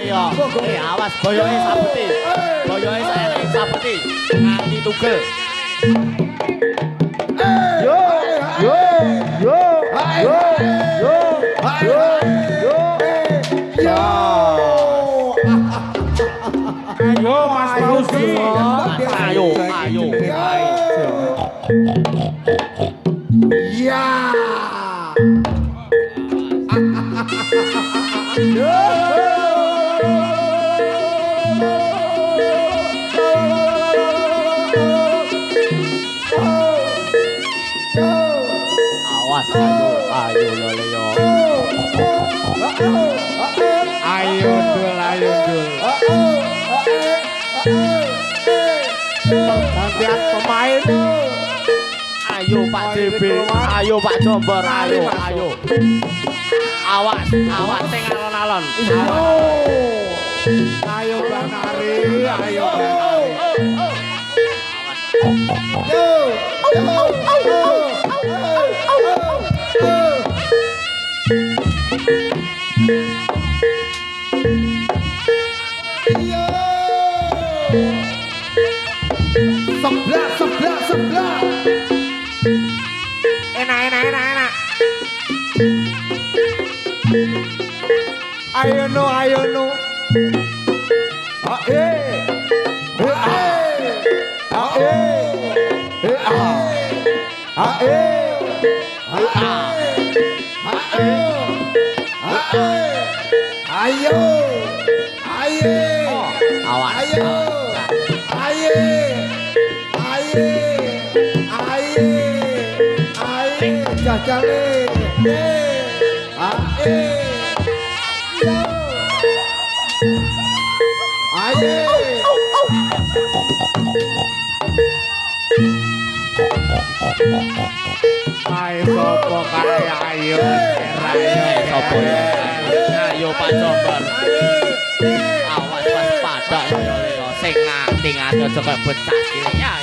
yo. Awas boyoke sabuti. Boyoke saeling sabuti. Nganti tugel. Yo, yo, yo, yo, yo, yo, yo, yo. Ayo Mas Fauzi. Ayo, ayo. Ya. Awas ayo lho yo. Ayo dul, ayo dul. Gantian pemain. Ayo Pak DB, ayo Pak Jombor, ayo, ayo. Awas, awas sing alon-alon. Ayo Bang Ari, ayo Bang Ari. Yo, yo, sebelah. Enak. Ayo no. Ayo. Awas. Jajale. Ayo sopo kaya ayo. Sopo ya? Ayo Pak Jombor. Awas waspada yo yo sing ngati-ngati aja kaya bocah cilik. Ya.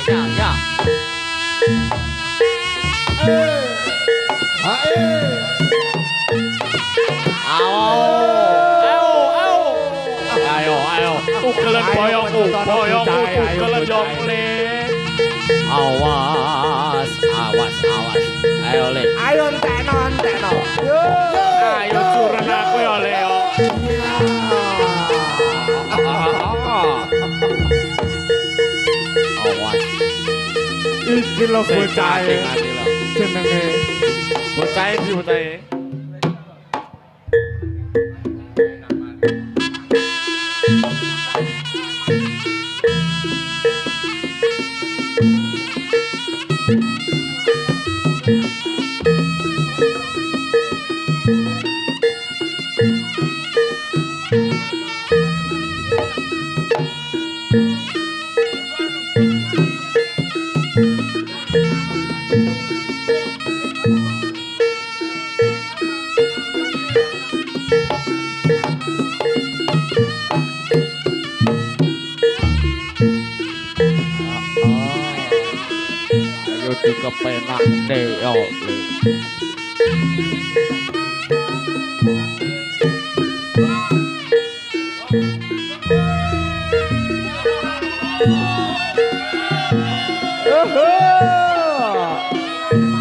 Ayo. Tugelen boyongku tugelen jomple. Awas. Ayo le. Ayo entekno. Ayo curen aku ya le yo. Awas. Iki lho bocah jenenge. Bocah. Ayo dikepenak deh yo.